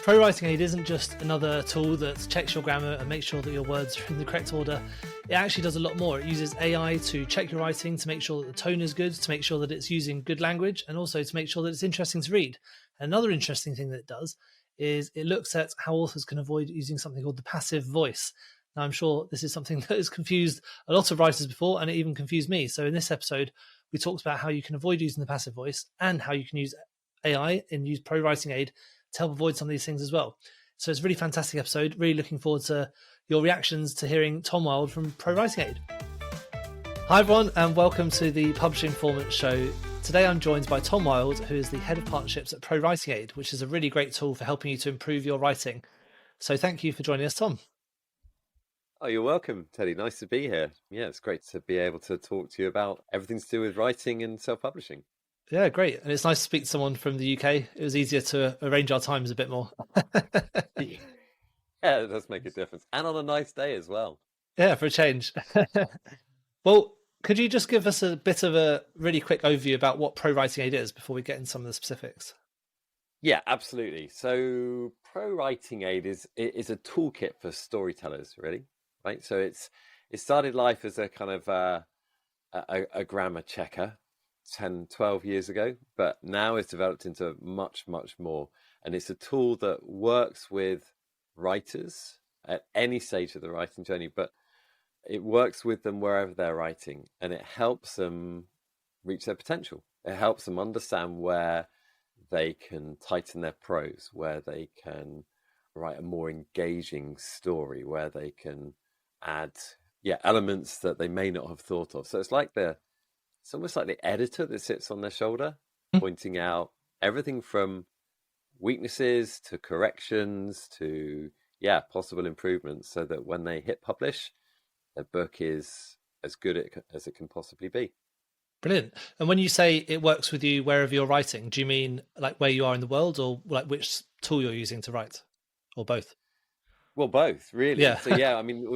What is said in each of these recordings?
ProWritingAid isn't just another tool that checks your grammar and makes sure that your words are in the correct order. It actually does a lot more. It uses AI to check your writing, to make sure that the tone is good, to make sure that it's using good language, and also to make sure that it's interesting to read. Another interesting thing that it does is it looks at how authors can avoid using something called the passive voice. Now, I'm sure this is something that has confused a lot of writers before, and it even confused me. So in this episode, we talked about how you can avoid using the passive voice and how you can use AI and use ProWritingAid to help avoid some of these things as well. So it's a really fantastic episode. Really looking forward to your reactions to hearing Tom Wilde from ProWritingAid. Hi everyone, and welcome to the Publishing Performance Show. Today I'm joined by Tom Wilde, who is the Head of Partnerships at ProWritingAid, which is a really great tool for helping you to improve your writing. So thank you for joining us, Tom. Oh, you're welcome, Teddy. Nice to be here. Yeah, it's great to be able to talk to you about everything to do with writing and self-publishing. Yeah, great. And it's nice to speak to someone from the UK. It was easier to arrange our times a bit more. Yeah, it does make a difference. And on a nice day as well. Yeah, for a change. Well, could you just give us a bit of a really quick overview about what ProWritingAid is before we get into some of the specifics? Yeah, absolutely. So ProWritingAid is a toolkit for storytellers, really, right? So it started life as a kind of a grammar checker 10, 12 years ago, but now it's developed into much, much more. And it's a tool that works with writers at any stage of the writing journey, but it works with them wherever they're writing, and it helps them reach their potential. It helps them understand where they can tighten their prose, where they can write a more engaging story, where they can add elements that they may not have thought of. So it's almost like the editor that sits on their shoulder, pointing out everything from weaknesses to corrections to possible improvements, so that when they hit publish, their book is as good as it can possibly be. Brilliant. And when you say it works with you wherever you're writing, do you mean like where you are in the world, or like which tool you're using to write, or both? Well, both, really. Yeah. So I mean,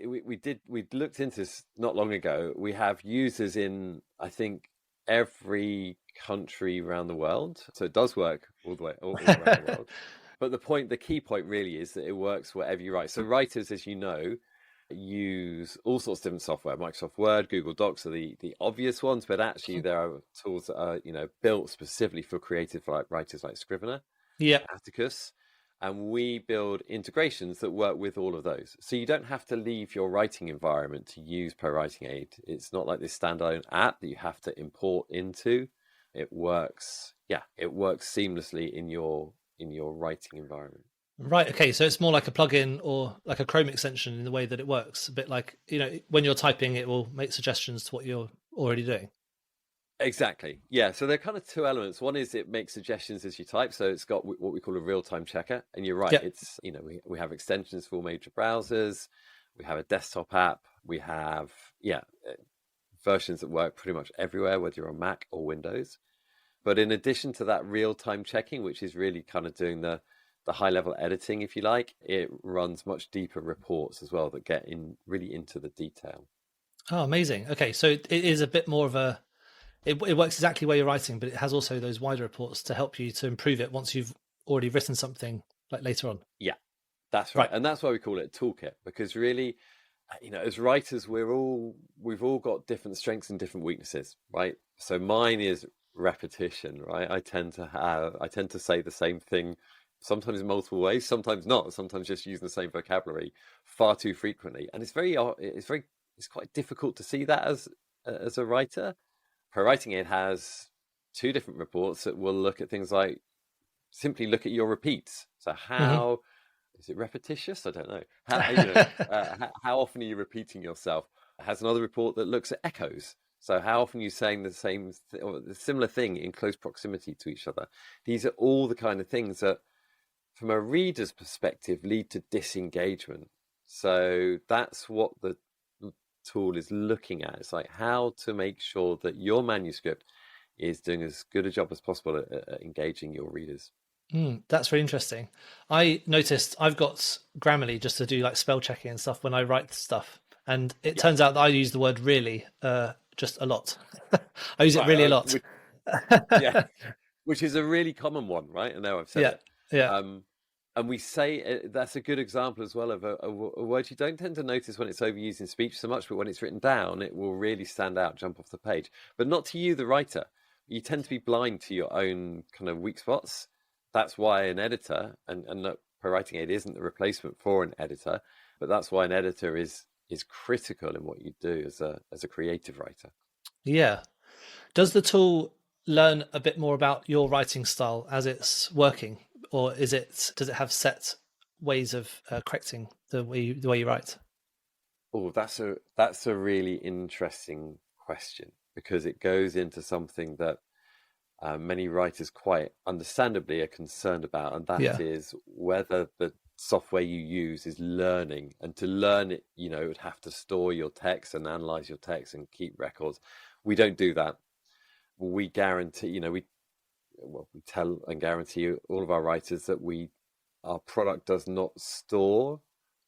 we looked into this not long ago. We have users in, I think, every country around the world. So it does work all around the world. But the key point really is that it works wherever you write. So writers, as you know, use all sorts of different software. Microsoft Word, Google Docs are the obvious ones, but actually there are tools that are built specifically for creative writers like Scrivener, Atticus. And we build integrations that work with all of those. So you don't have to leave your writing environment to use ProWritingAid. It's not like this standalone app that you have to import into. It works seamlessly in your writing environment. Right. Okay. So it's more like a plugin or like a Chrome extension in the way that it works. A bit like, when you're typing, it will make suggestions to what you're already doing. Exactly. Yeah. So there are kind of two elements. One is it makes suggestions as you type. So it's got what we call a real-time checker. And you're right. Yep. It's, we have extensions for all major browsers. We have a desktop app. We have, versions that work pretty much everywhere, whether you're on Mac or Windows. But in addition to that real-time checking, which is really kind of doing the high-level editing, if you like, it runs much deeper reports as well that get really into the detail. Oh, amazing. Okay. So it is a bit more of it works exactly where you're writing, but it has also those wider reports to help you to improve it once you've already written something like later on. Yeah, that's right. And that's why we call it a toolkit, because really, as writers, we've all got different strengths and different weaknesses, right? So mine is repetition, right? I tend to say the same thing, sometimes in multiple ways, sometimes not, sometimes just using the same vocabulary far too frequently. And it's quite difficult to see that as a writer. ProWritingAid has two different reports that will look at things like, simply look at your repeats. So how is it repetitious? I don't know. How often are you repeating yourself? It has another report that looks at echoes. So how often are you saying the same or the similar thing in close proximity to each other? These are all the kind of things that, from a reader's perspective, lead to disengagement. So that's what the tool is looking at. It's like how to make sure that your manuscript is doing as good a job as possible at engaging your readers. That's really interesting. I noticed I've got Grammarly just to do like spell checking and stuff when I write stuff, and it turns out that I use the word really just a lot. I use it really a lot. Which is a really common one, right? And now I've said it. Yeah. And we say that's a good example as well of a word you don't tend to notice when it's overused in speech so much, but when it's written down, it will really stand out, jump off the page. But not to you, the writer. You tend to be blind to your own kind of weak spots. That's why an editor, and look, ProWritingAid isn't the replacement for an editor, but that's why an editor is critical in what you do as a creative writer. Yeah. Does the tool learn a bit more about your writing style as it's working, or does it have set ways of correcting the way you write? Oh, that's a really interesting question, because it goes into something that many writers quite understandably are concerned about, and that is whether the software you use is learning. And to learn it, it would have to store your text and analyze your text and keep records. We don't do that. We guarantee, we tell and guarantee all of our writers that our product does not store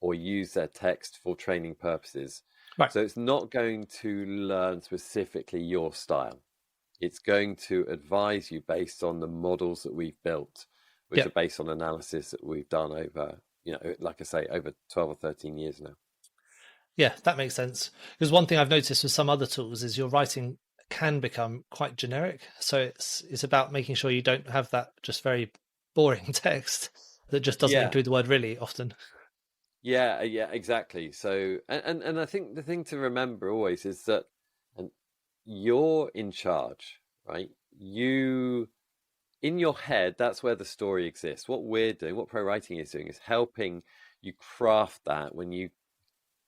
or use their text for training purposes. Right. So it's not going to learn specifically your style. It's going to advise you based on the models that we've built, which are based on analysis that we've done over, like I say, over 12 or 13 years now. Yeah, that makes sense. Because one thing I've noticed with some other tools is your writing can become quite generic. So it's about making sure you don't have that just very boring text that just doesn't include the word really often. Yeah, exactly. So, and I think the thing to remember always is that you're in charge, right? In your head, that's where the story exists. What we're doing, what ProWriting is doing, is helping you craft that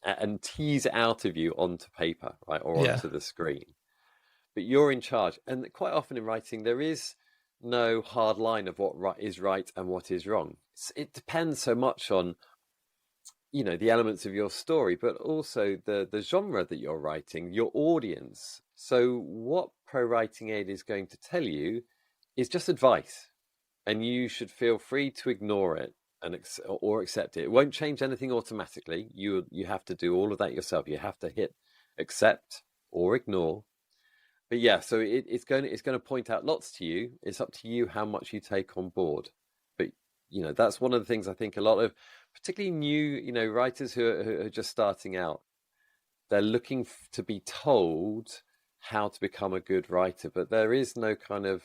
and tease it out of you onto paper, right, or onto the screen. But you're in charge. And quite often in writing, there is no hard line of what is right and what is wrong. It depends so much on, the elements of your story, but also the genre that you're writing, your audience. So what ProWritingAid is going to tell you is just advice, and you should feel free to ignore it or accept it. It won't change anything automatically. You have to do all of that yourself. You have to hit accept or ignore. But yeah, so it's going to point out lots to you. It's up to you how much you take on board. But that's one of the things I think a lot of particularly new writers who are just starting out, they're looking to be told how to become a good writer, but there is no kind of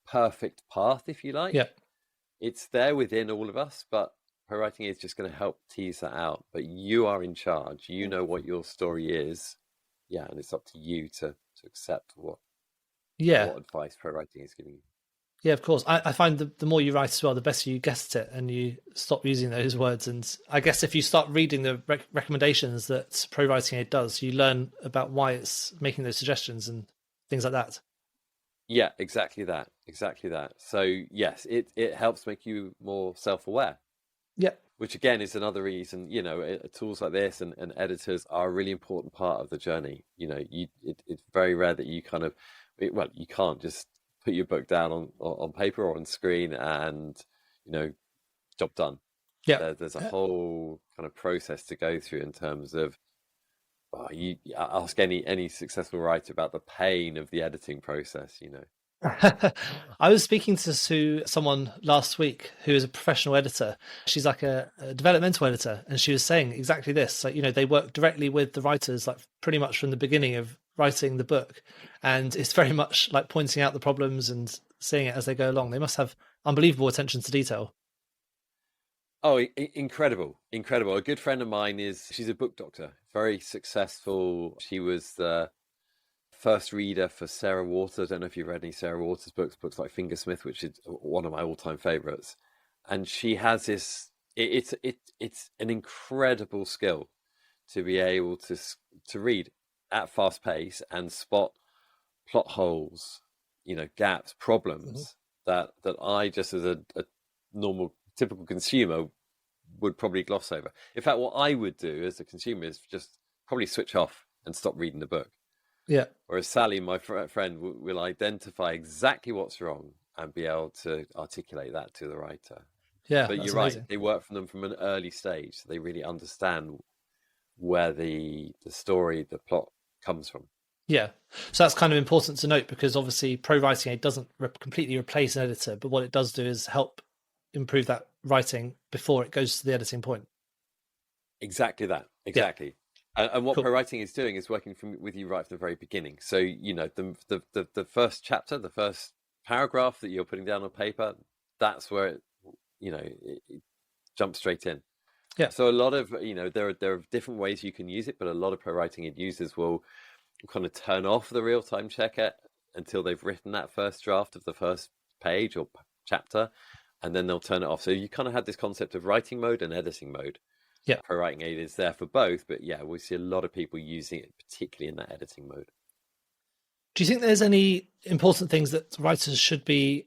perfect path, if you like. Yeah. It's there within all of us, but ProWriting is just going to help tease that out. But you are in charge. You know what your story is. Yeah, and it's up to you to accept what advice ProWriting is giving you. Yeah, of course. I find the more you write as well, the better you guess it and you stop using those words. And I guess if you start reading the recommendations that ProWritingAid does, you learn about why it's making those suggestions and things like that. Yeah, exactly that. So yes, it helps make you more self-aware. Yeah. Which again is another reason, tools like this and editors are a really important part of the journey. It's very rare that you you can't just put your book down on paper or on screen and, job done. Yeah. There's a whole kind of process to go through in terms of, you ask any successful writer about the pain of the editing process, I was speaking to someone last week who is a professional editor. She's like a developmental editor, and she was saying exactly this. Like, they work directly with the writers, like pretty much from the beginning of writing the book, and it's very much like pointing out the problems and seeing it as they go along. They must have unbelievable attention to detail. Oh, incredible. A good friend of mine she's a book doctor, very successful. She was the first reader for Sarah Waters. I don't know if you've read any Sarah Waters books like Fingersmith, which is one of my all-time favorites. And she has this, it's an incredible skill to be able to read at fast pace and spot plot holes, gaps, problems that I just as a normal, typical consumer would probably gloss over. In fact, what I would do as a consumer is just probably switch off and stop reading the book. Yeah. Whereas Sally, my friend, will identify exactly what's wrong and be able to articulate that to the writer. Yeah, but you're amazing. Right. They work from them from an early stage, so they really understand where the story, the plot comes from. Yeah, so that's kind of important to note, because obviously ProWritingAid doesn't completely replace an editor, but what it does do is help improve that writing before it goes to the editing point. Exactly that. Exactly. Yeah. And what cool. ProWriting is doing is working with you right from the very beginning. So, the first chapter, the first paragraph that you're putting down on paper, that's where it jumps straight in. Yeah. So a lot of, there are different ways you can use it, but a lot of ProWritingAid users will kind of turn off the real-time checker until they've written that first draft of the first page or chapter, and then they'll turn it off. So you kind of had this concept of writing mode and editing mode. Yeah. ProWritingAid is there for both, but yeah, we see a lot of people using it, particularly in that editing mode. Do you think there's any important things that writers should be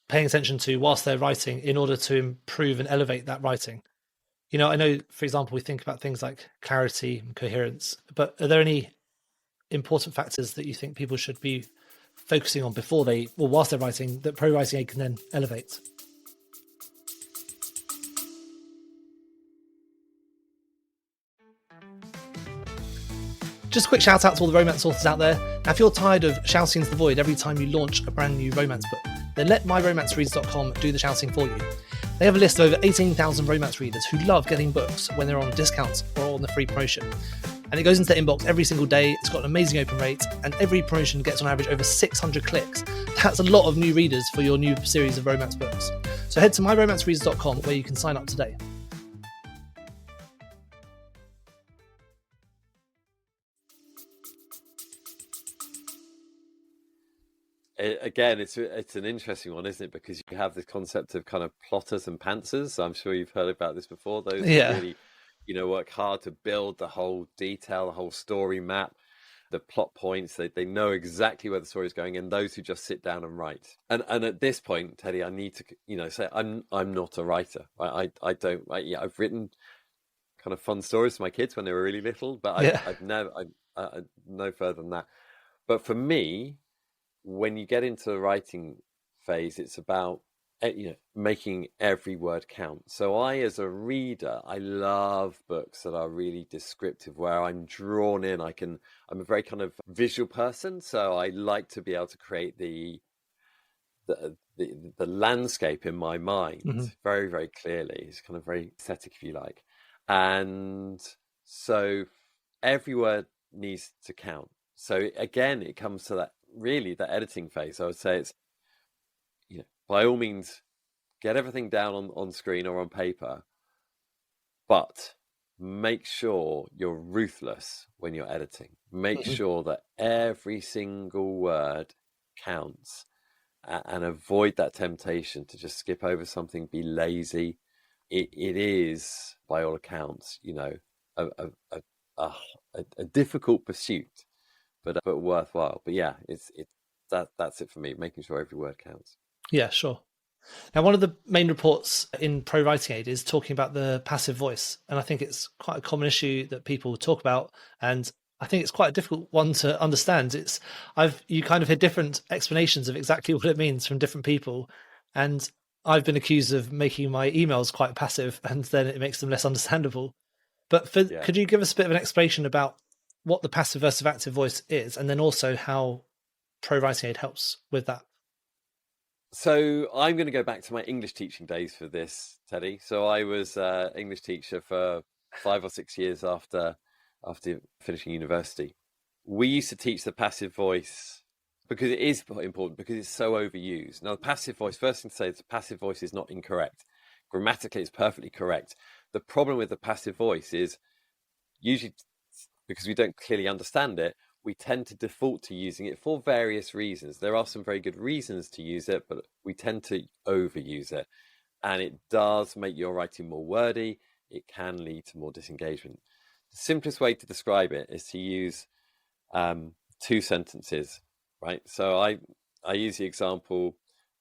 paying attention to whilst they're writing in order to improve and elevate that writing? I know, for example, we think about things like clarity and coherence, but are there any important factors that you think people should be focusing on whilst they're writing, that ProWritingAid can then elevate? Just a quick shout out to all the romance authors out there. Now, if you're tired of shouting into the void every time you launch a brand new romance book, then let myromancereaders.com do the shouting for you. They have a list of over 18,000 romance readers who love getting books when they're on discounts or on the free promotion. And it goes into their inbox every single day. It's got an amazing open rate, and every promotion gets on average over 600 clicks. That's a lot of new readers for your new series of romance books. So head to myromancereaders.com where you can sign up today. Again, it's an interesting one, isn't it? Because you have this concept of kind of plotters and pantsers. I'm sure you've heard about this before. Those really, work hard to build the whole detail, the whole story map, the plot points. They know exactly where the story is going, and those who just sit down and write. And at this point, Teddy, I need to say I'm not a writer. I've written kind of fun stories for my kids when they were really little, but I've never no further than that. But for me, when you get into the writing phase, it's about making every word count. So as a reader, I love books that are really descriptive, where I'm drawn in. I'm a very kind of visual person, so I like to be able to create the landscape in my mind very, very clearly. It's kind of very aesthetic, if you like. And so every word needs to count. So again, it comes to that editing phase. I would say it's, by all means, get everything down on screen or on paper, but make sure you're ruthless when you're editing. Make sure that every single word counts, and avoid that temptation to just skip over something, be lazy. It is, by all accounts, a difficult pursuit, but worthwhile. But yeah, that's it for me, making sure every word counts. Yeah, sure. Now, one of the main reports in ProWritingAid is talking about the passive voice, and I think it's quite a common issue that people talk about, and I think it's quite a difficult one to understand. You kind of hear different explanations of exactly what it means from different people, and I've been accused of making my emails quite passive, and then it makes them less understandable. But could you give us a bit of an explanation about what the passive versus active voice is, and then also how ProWritingAid helps with that? So I'm going to go back to my English teaching days for this, Teddy. So I was an English teacher for 5 or 6 years after finishing university. We used to teach the passive voice because it is important, because it's so overused. Now, the passive voice, first thing to say is the passive voice is not incorrect. Grammatically, it's perfectly correct. The problem with the passive voice is, usually because we don't clearly understand it, we tend to default to using it for various reasons. There are some very good reasons to use it, but we tend to overuse it. And it does make your writing more wordy. It can lead to more disengagement. The simplest way to describe it is to use 2 sentences, right? So I use the example,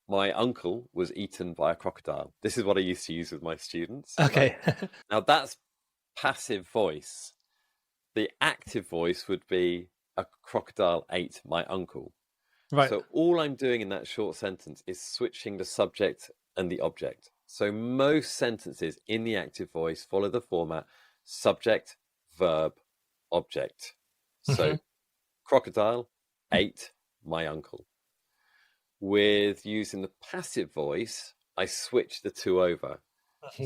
my uncle was eaten by a crocodile. This is what I used to use with my students. Okay. Right? Now, that's passive voice. The active voice would be, a crocodile ate my uncle. Right. So all I'm doing in that short sentence is switching the subject and the object. So most sentences in the active voice follow the format subject, verb, object. So crocodile ate my uncle. With using the passive voice, I switch the two over.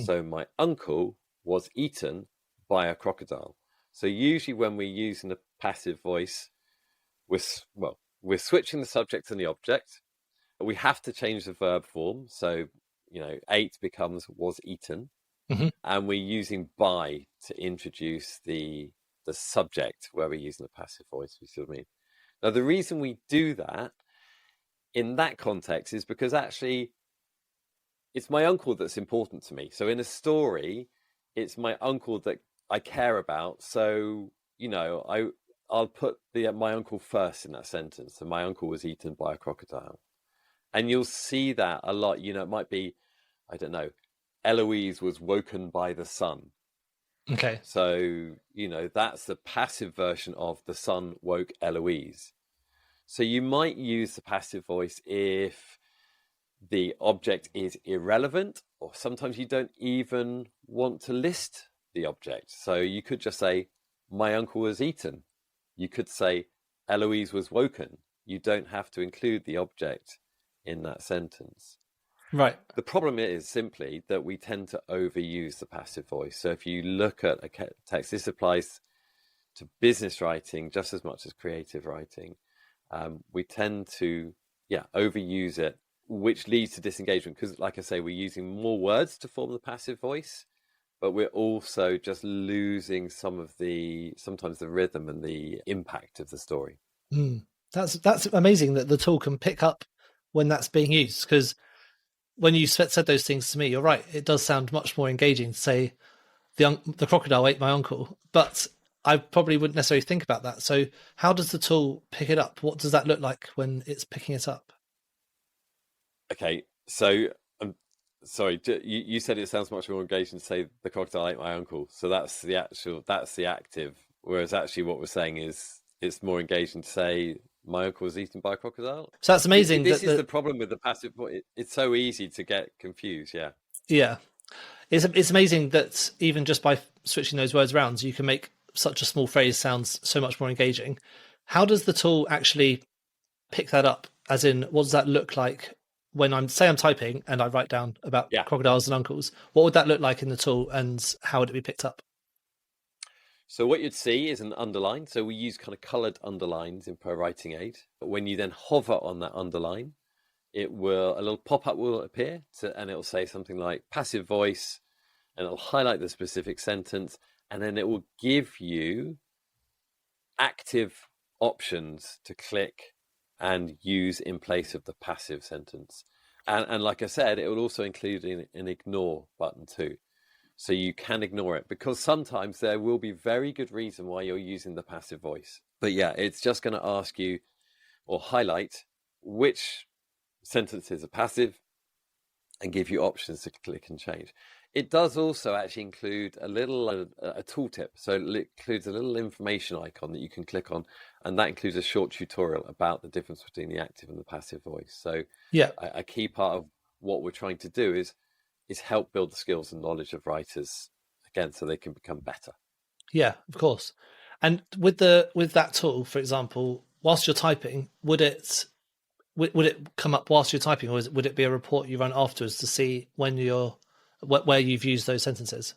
So my uncle was eaten by a crocodile. So usually when we're using a passive voice, we're switching the subject and the object. We have to change the verb form. So, ate becomes was eaten. And we're using by to introduce the subject where we're using the passive voice. You see what I mean? Now, the reason we do that in that context is because actually it's my uncle that's important to me. So in a story, it's my uncle that I care about. So, I'll put my uncle first in that sentence. So my uncle was eaten by a crocodile. And you'll see that a lot. It might be, I don't know, Eloise was woken by the sun. Okay. So, that's the passive version of the sun woke Eloise. So you might use the passive voice if the object is irrelevant, or sometimes you don't even want to list the object. So you could just say, my uncle was eaten. You could say, Eloise was woken. You don't have to include the object in that sentence. Right. The problem is simply that we tend to overuse the passive voice. So if you look at a text, this applies to business writing just as much as creative writing. We tend to, overuse it, which leads to disengagement because, like I say, we're using more words to form the passive voice, but we're also just losing sometimes the rhythm and the impact of the story. That's amazing that the tool can pick up when that's being used, because when you said those things to me, you're right, it does sound much more engaging to say the crocodile ate my uncle, but I probably wouldn't necessarily think about that. So how does the tool pick it up? What does that look like when it's picking it up? Okay, so sorry, you said it sounds much more engaging to say the crocodile ate my uncle. So that's the active, whereas actually what we're saying is it's more engaging to say my uncle was eaten by a crocodile. So that's amazing. This is the problem with the passive voice. It's so easy to get confused. Yeah. It's amazing that even just by switching those words around, you can make such a small phrase sounds so much more engaging. How does the tool actually pick that up? As in, what does that look like when I'm typing and I write down about crocodiles and uncles? What would that look like in the tool, and how would it be picked up? So what you'd see is an underline. So we use kind of colored underlines in ProWritingAid. But when you then hover on that underline, a little pop-up will appear and it'll say something like passive voice, and it'll highlight the specific sentence, and then it will give you active options to click and use in place of the passive sentence. And like I said, it will also include an ignore button too. So you can ignore it, because sometimes there will be very good reason why you're using the passive voice. But it's just going to ask you or highlight which sentences are passive and give you options to click and change. It does also actually include a tooltip. So it includes a little information icon that you can click on, and that includes a short tutorial about the difference between the active and the passive voice. So a key part of what we're trying to do is help build the skills and knowledge of writers, again, so they can become better. Yeah, of course. And with that tool, for example, whilst you're typing, would it come up whilst you're typing, or would it be a report you run afterwards to see when where you've used those sentences?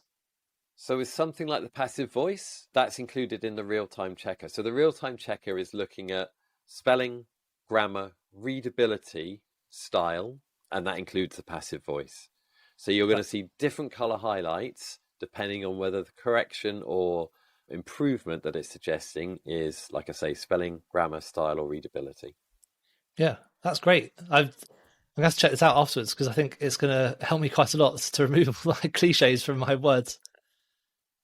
So with something like the passive voice, that's included in the real-time checker. So the real-time checker is looking at spelling, grammar, readability, style, and that includes the passive voice. So you're going to see different color highlights depending on whether the correction or improvement that it's suggesting is, like I say, spelling, grammar, style, or readability. Yeah, that's great. I'm going to check this out afterwards, because I think it's going to help me quite a lot to remove cliches from my words.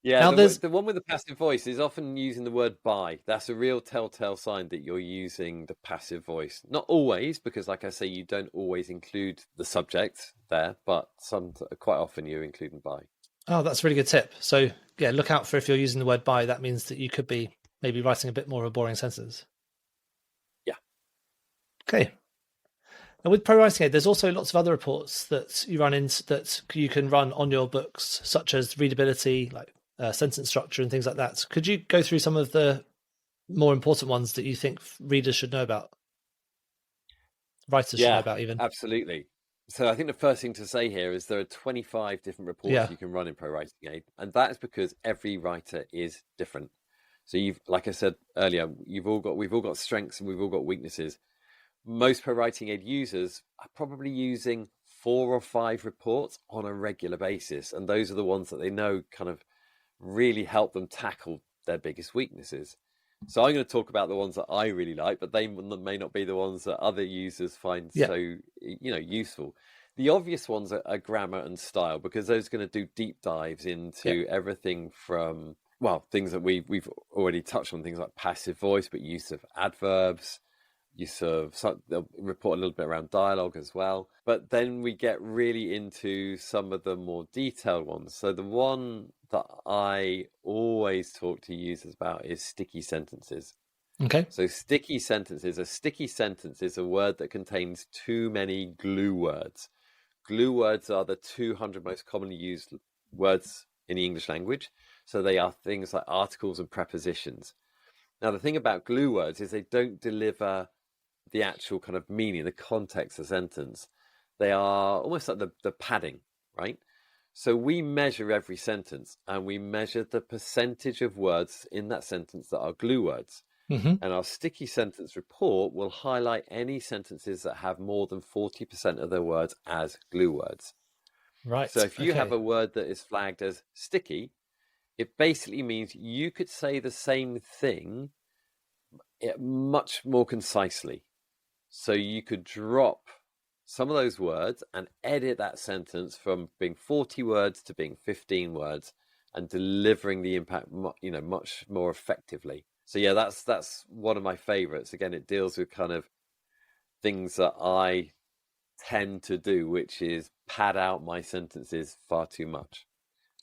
Yeah, now, the one with the passive voice is often using the word by. That's a real telltale sign that you're using the passive voice. Not always, because like I say, you don't always include the subject there, but quite often you're including by. Oh, that's a really good tip. So look out for if you're using the word by, that means that you could be maybe writing a bit more of a boring sentence. Yeah. Okay. And with ProWritingAid, there's also lots of other reports that you run into that you can run on your books, such as readability, like sentence structure and things like that. Could you go through some of the more important ones that you think readers should know about? Writers should know about even? Absolutely. So I think the first thing to say here is there are 25 different reports you can run in ProWritingAid, and that is because every writer is different. So like I said earlier, we've all got strengths and we've all got weaknesses. Most ProWritingAid users are probably using 4 or 5 reports on a regular basis, and those are the ones that they know kind of really help them tackle their biggest weaknesses. So I'm going to talk about the ones that I really like, but they may not be the ones that other users find so useful. The obvious ones are grammar and style, because those are going to do deep dives into everything from, well, things that we've already touched on, things like passive voice, but use of adverbs, they'll report a little bit around dialogue as well. But then we get really into some of the more detailed ones. So the one that I always talk to users about is sticky sentences. Okay. So a sticky sentence is a word that contains too many glue words. Glue words are the 200 most commonly used words in the English language. So they are things like articles and prepositions. Now, the thing about glue words is they don't deliver the actual kind of meaning, the context of the sentence. They are almost like the padding, right? So we measure every sentence, and we measure the percentage of words in that sentence that are glue words. And our sticky sentence report will highlight any sentences that have more than 40% of their words as glue words. Right. So if you have a word that is flagged as sticky, it basically means you could say the same thing much more concisely. So you could drop some of those words and edit that sentence from being 40 words to being 15 words, and delivering the impact, much more effectively. So yeah, that's one of my favorites. Again, it deals with kind of things that I tend to do, which is pad out my sentences far too much.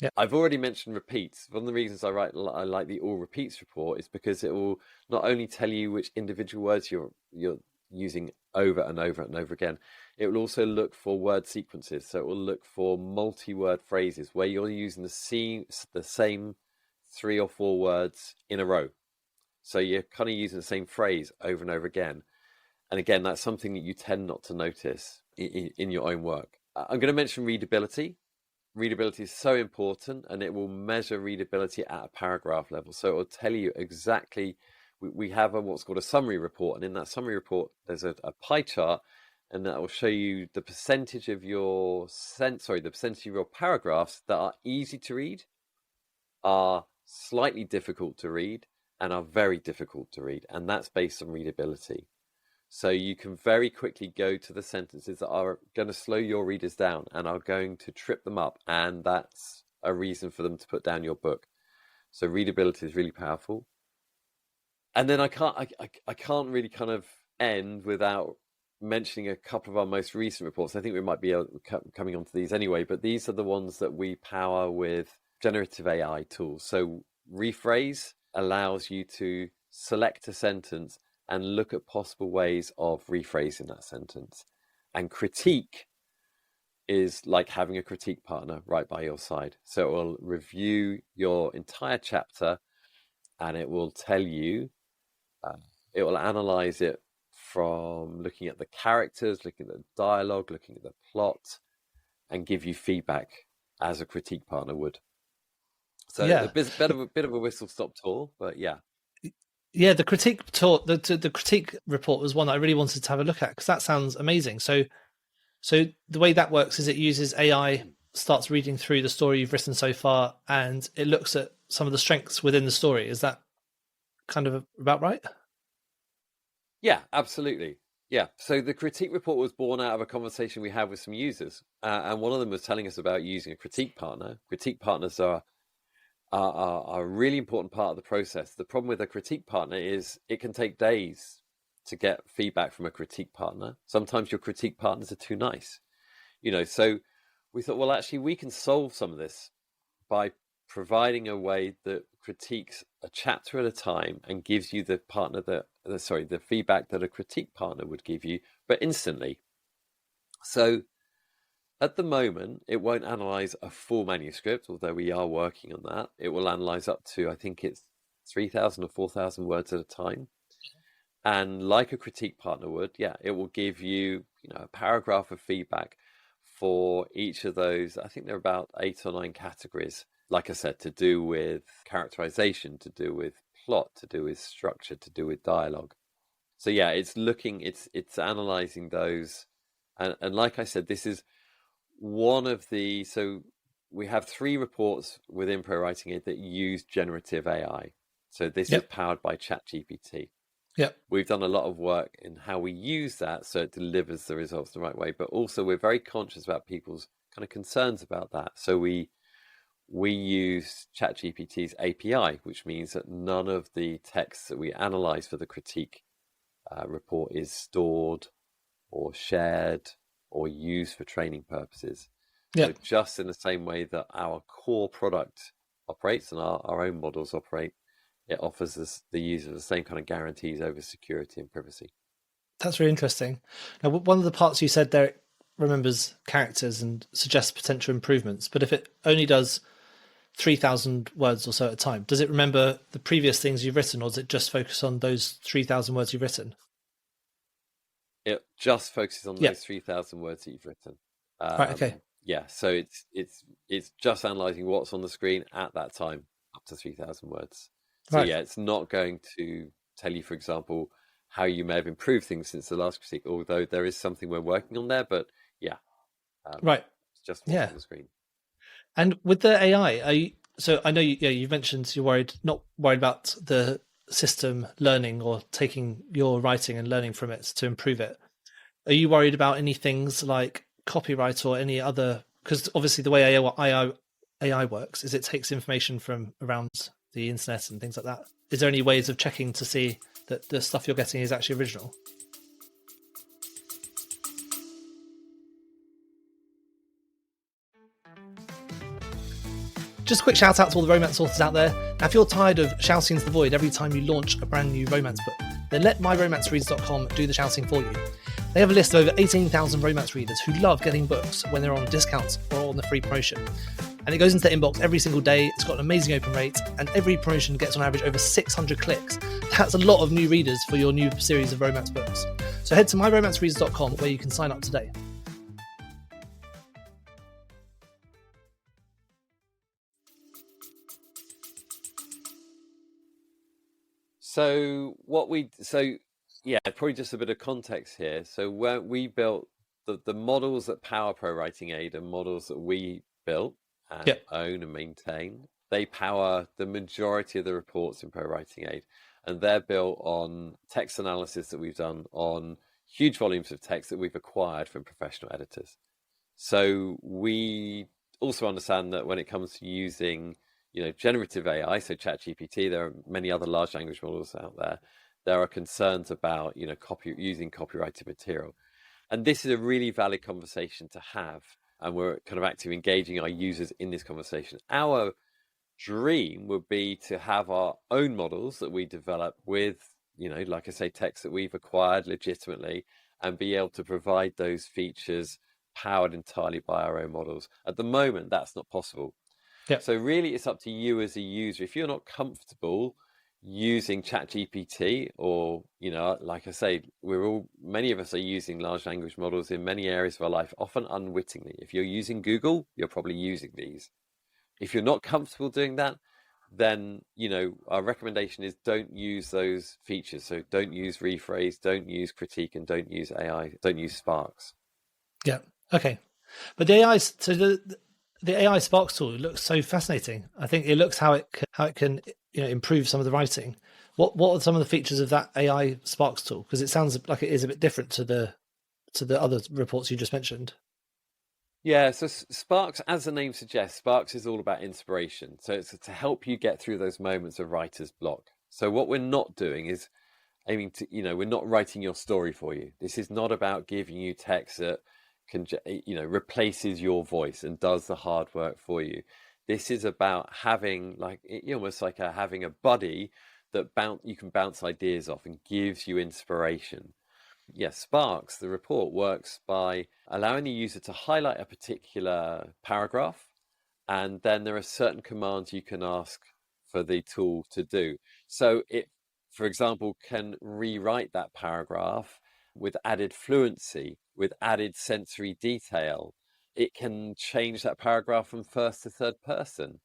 Yeah. I've already mentioned repeats. One of the reasons I like the all repeats report is because it will not only tell you which individual words you're using over and over and over again, it will also look for word sequences. So it will look for multi-word phrases where you're using the same 3 or 4 words in a row. So you're kind of using the same phrase over and over again. And again, that's something that you tend not to notice in your own work. I'm going to mention readability. Readability is so important, and it will measure readability at a paragraph level. So it will tell you exactly. We have what's called a summary report, and in that summary report, there's a pie chart, and that will show you the percentage of your paragraphs that are easy to read, are slightly difficult to read, and are very difficult to read, and that's based on readability. So you can very quickly go to the sentences that are going to slow your readers down and are going to trip them up, and that's a reason for them to put down your book. So readability is really powerful. And then I can't really kind of end without mentioning a couple of our most recent reports. I think we might be coming on to these anyway, but these are the ones that we power with generative AI tools. So rephrase allows you to select a sentence and look at possible ways of rephrasing that sentence. And critique is like having a critique partner right by your side. So it will review your entire chapter, and it will tell you, it will analyze it from looking at the characters, looking at the dialogue, looking at the plot, and give you feedback as a critique partner would. So a bit of a whistle-stop tour, but yeah. Yeah, the critique tour, the critique report was one that I really wanted to have a look at, because that sounds amazing. So the way that works is it uses AI, starts reading through the story you've written so far, and it looks at some of the strengths within the story. Is that kind of about right? Yeah, absolutely. Yeah. So the critique report was born out of a conversation we had with some users, and one of them was telling us about using a critique partner. Critique partners are a really important part of the process. The problem with a critique partner is it can take days to get feedback from a critique partner. Sometimes your critique partners are too nice, so we thought, well, actually we can solve some of this by providing a way that critiques a chapter at a time and gives you the feedback that a critique partner would give you, but instantly. So at the moment, it won't analyze a full manuscript, although we are working on that. It will analyze up to, I think it's 3,000 or 4,000 words at a time. And like a critique partner would, it will give you, a paragraph of feedback. for each of those. I think there are about 8 or 9 categories, like I said, to do with characterization, to do with plot, to do with structure, to do with dialogue. So yeah, it's analyzing those. And like I said, this is one of the, so we have 3 reports within ProWritingAid that use generative AI. So this is powered by ChatGPT. We've done a lot of work in how we use that so it delivers the results the right way, but also we're very conscious about people's kind of concerns about that. So we use ChatGPT's API, which means that none of the text that we analyze for the critique report is stored or shared or used for training purposes. So just in the same way that our core product operates and our own models operate, it offers us, the user, the same kind of guarantees over security and privacy. That's really interesting. Now, one of the parts you said there, it remembers characters and suggests potential improvements, but if it only does 3,000 words or so at a time, does it remember the previous things you've written, or does it just focus on those 3,000 words you've written? It just focuses on those 3,000 words that you've written. Right, okay. Yeah, so it's just analysing what's on the screen at that time, up to 3,000 words. So yeah, it's not going to tell you, for example, how you may have improved things since the last critique, although there is something we're working on there. But yeah, it's just what's on the screen. And with the AI, so I know you mentioned you're not worried about the system learning or taking your writing and learning from it to improve it. Are you worried about any things like copyright or any other? Because obviously the way AI works is it takes information from around the internet and things like that. Is there any ways of checking to see that the stuff you're getting is actually original? Just a quick shout out to all the romance authors out there. Now, if you're tired of shouting into the void every time you launch a brand new romance book, then let myromancereads.com do the shouting for you. They have a list of over 18,000 romance readers who love getting books when they're on discounts or on the free promotion. And it goes into their inbox every single day. It's got an amazing open rate, and every promotion gets on average over 600 clicks. That's a lot of new readers for your new series of romance books. So head to myromancereads.com where you can sign up today. So probably just a bit of context here. So where we built the models that power ProWritingAid are models that we built and own and maintain. They power the majority of the reports in ProWritingAid, and they're built on text analysis that we've done on huge volumes of text that we've acquired from professional editors. So we also understand that when it comes to using generative AI, so ChatGPT, there are many other large language models out there. There are concerns about, using copyrighted material. And this is a really valid conversation to have. And we're kind of actively engaging our users in this conversation. Our dream would be to have our own models that we develop with, like I say, text that we've acquired legitimately, and be able to provide those features powered entirely by our own models. At the moment, that's not possible. So really, it's up to you as a user. If you're not comfortable using ChatGPT, or like I say, many of us are using large language models in many areas of our life, often unwittingly. If you're using Google, you're probably using these. If you're not comfortable doing that, then our recommendation is don't use those features. So don't use rephrase, don't use critique, and don't use AI, don't use Sparks. Okay, but the AI, so the AI Sparks tool looks so fascinating. I think it looks how it can improve some of the writing. What are some of the features of that AI Sparks tool? Because it sounds like it is a bit different to the other reports you just mentioned. Yeah, so Sparks, as the name suggests, Sparks is all about inspiration. So it's to help you get through those moments of writer's block. So what we're not doing is aiming to, we're not writing your story for you. This is not about giving you text that can, replaces your voice and does the hard work for you. This is about having almost like having a buddy that you can bounce ideas off and gives you inspiration. Yes, Sparks, the report, works by allowing the user to highlight a particular paragraph, and then there are certain commands you can ask for the tool to do. So it, for example, can rewrite that paragraph with added fluency, with added sensory detail. It can change that paragraph from first to third person.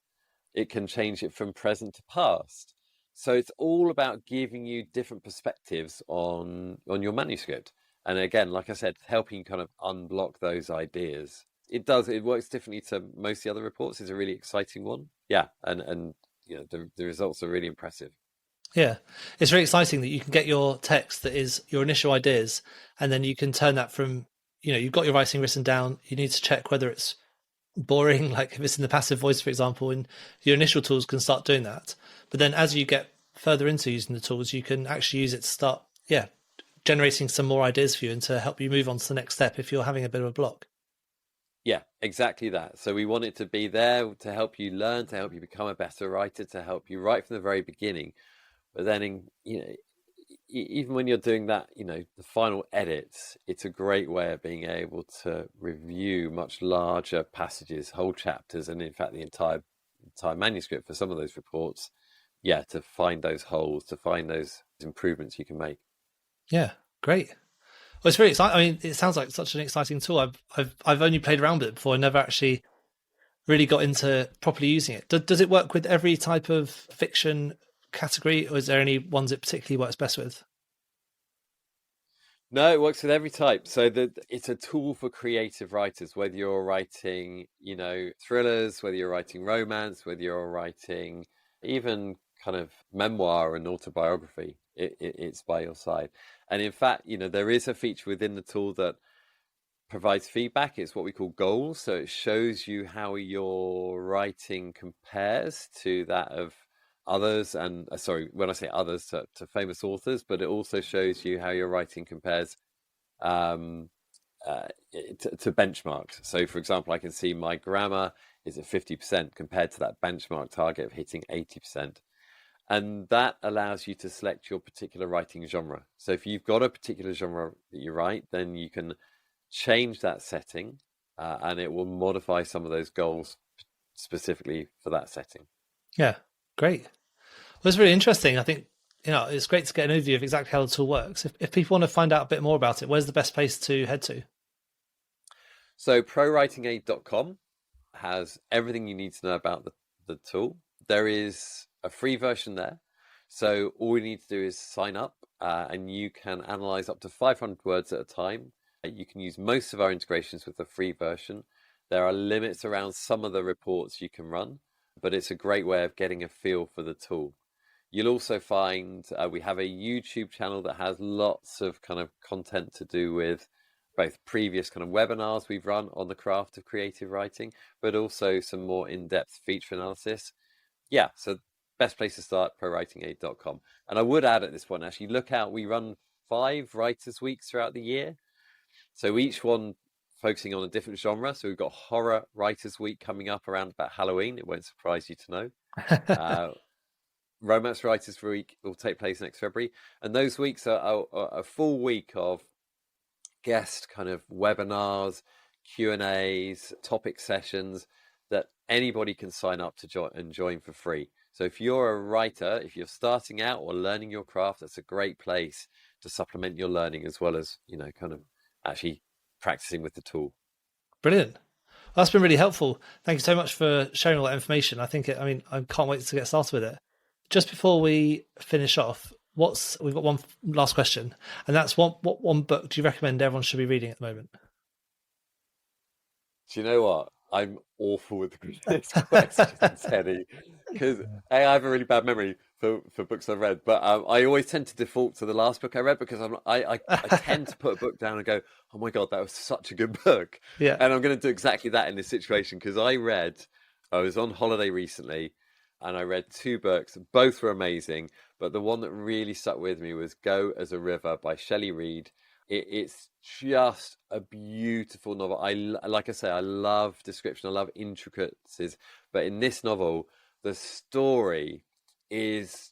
It can change it from present to past. So it's all about giving you different perspectives on your manuscript. And again, like I said, helping you kind of unblock those ideas. It works differently to most of the other reports. It's a really exciting one. Yeah. And the results are really impressive. Yeah, it's very exciting that you can get your text that is your initial ideas, and then you can turn that from, you've got your writing written down. You need to check whether it's boring, like if it's in the passive voice, for example, and your initial tools can start doing that. But then as you get further into using the tools, you can actually use it to start, generating some more ideas for you and to help you move on to the next step if you're having a bit of a block. Yeah, exactly that. So we want it to be there to help you learn, to help you become a better writer, to help you write from the very beginning. But then, even when you're doing that, the final edits, it's a great way of being able to review much larger passages, whole chapters, and in fact, the entire manuscript for some of those reports. Yeah, to find those holes, to find those improvements you can make. Yeah, great. Well, it's very exciting. I mean, it sounds like such an exciting tool. I've only played around with it before. I never actually really got into properly using it. Does it work with every type of fiction category, or is there any ones it particularly works best with? No, it works with every type. So it's a tool for creative writers, whether you're writing, thrillers, whether you're writing romance, whether you're writing even kind of memoir and autobiography, it's by your side. And in fact, there is a feature within the tool that provides feedback. It's what we call goals. So it shows you how your writing compares to that of others, and when I say others, to famous authors, but it also shows you how your writing compares to benchmarks. So for example, I can see my grammar is at 50% compared to that benchmark target of hitting 80%. And that allows you to select your particular writing genre. So if you've got a particular genre that you write, then you can change that setting and it will modify some of those goals specifically for that setting. Yeah, great. Well, it's really interesting. I think, it's great to get an overview of exactly how the tool works. If people want to find out a bit more about it, where's the best place to head to? So ProWritingAid.com has everything you need to know about the tool. There is a free version there. So all you need to do is sign up and you can analyze up to 500 words at a time. You can use most of our integrations with the free version. There are limits around some of the reports you can run, but it's a great way of getting a feel for the tool. You'll also find we have a YouTube channel that has lots of kind of content to do with both previous kind of webinars we've run on the craft of creative writing, but also some more in-depth feature analysis. Yeah, so best place to start, ProWritingAid.com. And I would add at this point, actually, look out, we run 5 Writers' Weeks throughout the year. So each one focusing on a different genre. So we've got Horror Writers' Week coming up around about Halloween. It won't surprise you to know. Romance Writers' Week will take place next February. And those weeks are a full week of guest kind of webinars, Q&As, topic sessions that anybody can sign up to join for free. So if you're a writer, if you're starting out or learning your craft, that's a great place to supplement your learning as well as, kind of actually practicing with the tool. Brilliant. Well, that's been really helpful. Thank you so much for sharing all that information. I can't wait to get started with it. Just before we finish off, we've got one last question, and that's what one book do you recommend everyone should be reading at the moment? Do you know what? I'm awful with this question, Teddy, because I have a really bad memory for books I've read, but I always tend to default to the last book I read because I tend to put a book down and go, oh my God, that was such a good book. Yeah. And I'm going to do exactly that in this situation because I was on holiday recently and I read 2 books. Both were amazing, but the one that really stuck with me was Go as a River by Shelley Reid. It's just a beautiful novel. Like I say, I love description. I love intricacies. But in this novel, the story is...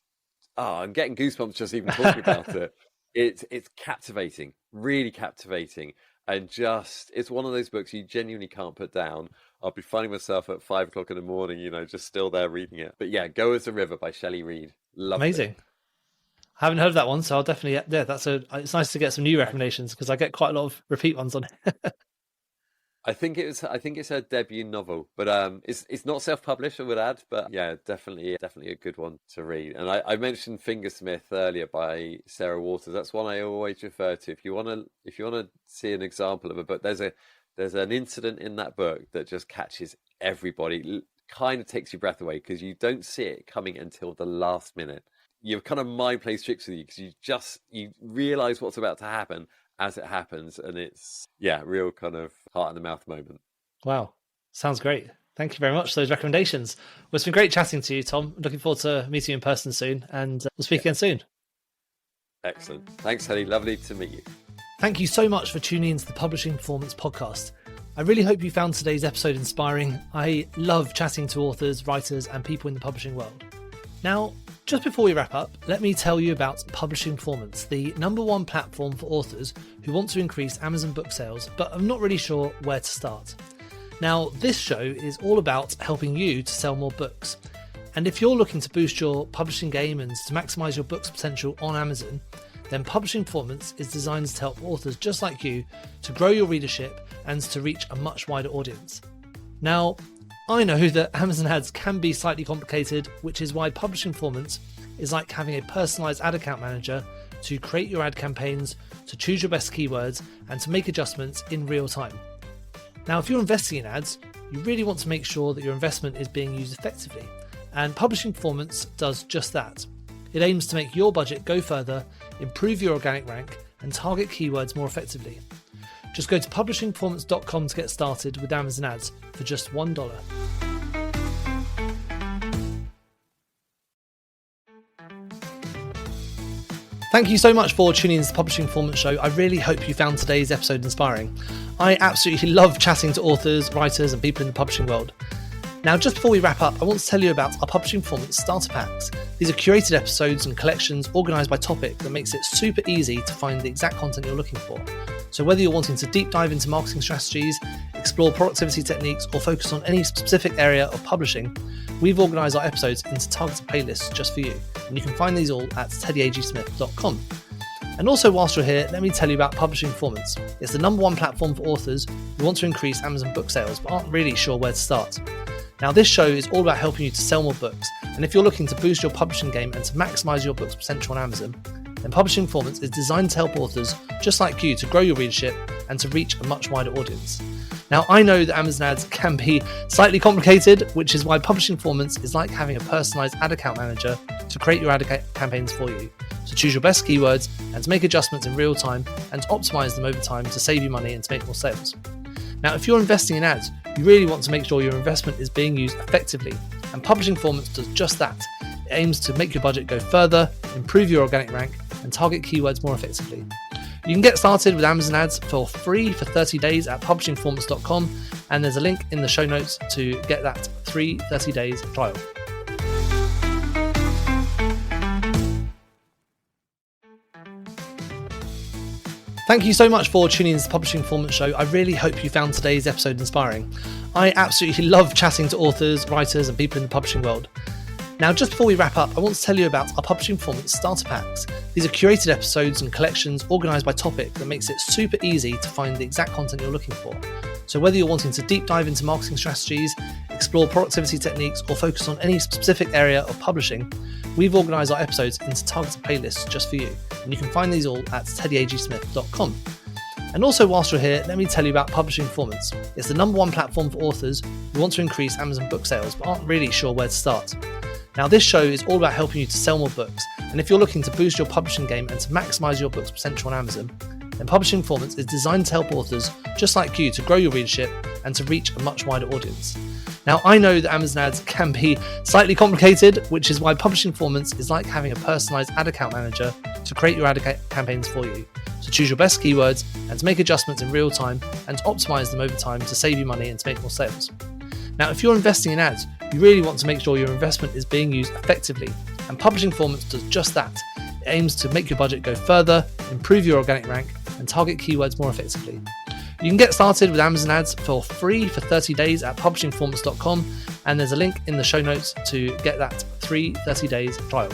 I'm getting goosebumps just even talking about it. It's captivating, really captivating. And it's one of those books you genuinely can't put down. I'll be finding myself at 5 o'clock in the morning, just still there reading it. But yeah, Go as a River by Shelley Reid. Amazing. I haven't heard of that one, so I'll definitely, it's nice to get some new recommendations because I get quite a lot of repeat ones on it. I think it's her debut novel, but it's not self-published, I would add, but yeah, definitely a good one to read. And I mentioned Fingersmith earlier by Sarah Waters. That's one I always refer to. If you want to see an example of a book, there's an incident in that book that just catches everybody, kind of takes your breath away because you don't see it coming until the last minute. Your kind of mind plays tricks with you because you realize what's about to happen as it happens, and it's real kind of heart in the mouth moment. Wow, sounds great. Thank you very much for those recommendations. Well, it's been great chatting to you, Tom. Looking forward to meeting you in person soon, and we'll speak again soon. Excellent. Thanks, Hedy. Lovely to meet you. Thank you so much for tuning into the Publishing Performance podcast. I really hope you found today's episode inspiring. I love chatting to authors, writers, and people in the publishing world. Now, just before we wrap up, let me tell you about Publishing Performance, the #1 platform for authors who want to increase Amazon book sales, but are not really sure where to start. Now, this show is all about helping you to sell more books. And if you're looking to boost your publishing game and to maximize your book's potential on Amazon, then Publishing Performance is designed to help authors just like you to grow your readership and to reach a much wider audience. Now, I know that Amazon ads can be slightly complicated, which is why Publishing Performance is like having a personalized ad account manager to create your ad campaigns, to choose your best keywords, and to make adjustments in real time. Now, if you're investing in ads, you really want to make sure that your investment is being used effectively, and Publishing Performance does just that. It aims to make your budget go further, improve your organic rank, and target keywords more effectively. Just go to publishingperformance.com to get started with Amazon ads for just $1. Thank you so much for tuning into the Publishing Performance Show. I really hope you found today's episode inspiring. I absolutely love chatting to authors, writers, and people in the publishing world. Now, just before we wrap up, I want to tell you about our Publishing Performance Starter Packs. These are curated episodes and collections organised by topic that makes it super easy to find the exact content you're looking for. So whether you're wanting to deep dive into marketing strategies, explore productivity techniques, or focus on any specific area of publishing, we've organised our episodes into targeted playlists just for you. And you can find these all at teddyagsmith.com. And also, whilst you're here, let me tell you about Publishing Performance. It's the #1 platform for authors who want to increase Amazon book sales but aren't really sure where to start. Now, this show is all about helping you to sell more books, and if you're looking to boost your publishing game and to maximise your book's potential on Amazon, then Publishing Performance is designed to help authors just like you to grow your readership and to reach a much wider audience. Now, I know that Amazon ads can be slightly complicated, which is why Publishing Performance is like having a personalised ad account manager to create your ad campaigns for you, to choose your best keywords and to make adjustments in real time and to optimise them over time to save you money and to make more sales. Now, if you're investing in ads, you really want to make sure your investment is being used effectively, and Publishing Performance does just that. It aims to make your budget go further, improve your organic rank, and target keywords more effectively. You can get started with Amazon ads for free for 30 days at publishingperformance.com, and there's a link in the show notes to get that free 30 days trial. Thank you so much for tuning into the Publishing Performance Show. I really hope you found today's episode inspiring. I absolutely love chatting to authors, writers, and people in the publishing world. Now, just before we wrap up, I want to tell you about our Publishing Performance Starter Packs. These are curated episodes and collections organised by topic that makes it super easy to find the exact content you're looking for. So whether you're wanting to deep dive into marketing strategies, explore productivity techniques, or focus on any specific area of publishing, we've organised our episodes into targeted playlists just for you. And you can find these all at teddyagsmith.com. And also, whilst you're here, let me tell you about Publishing Performance. It's the #1 platform for authors who want to increase Amazon book sales but aren't really sure where to start. Now, this show is all about helping you to sell more books, and if you're looking to boost your publishing game and to maximise your book's potential on Amazon, then Publishing Performance is designed to help authors just like you to grow your readership and to reach a much wider audience. Now, I know that Amazon ads can be slightly complicated, which is why Publishing Performance is like having a personalised ad account manager to create your ad campaigns for you, to choose your best keywords and to make adjustments in real time and to optimise them over time to save you money and to make more sales. Now, if you're investing in ads, you really want to make sure your investment is being used effectively, and Publishing Performance does just that. It aims to make your budget go further, improve your organic rank, and target keywords more effectively. You can get started with Amazon ads for free for 30 days at publishingperformance.com, and there's a link in the show notes to get that free 30 days trial.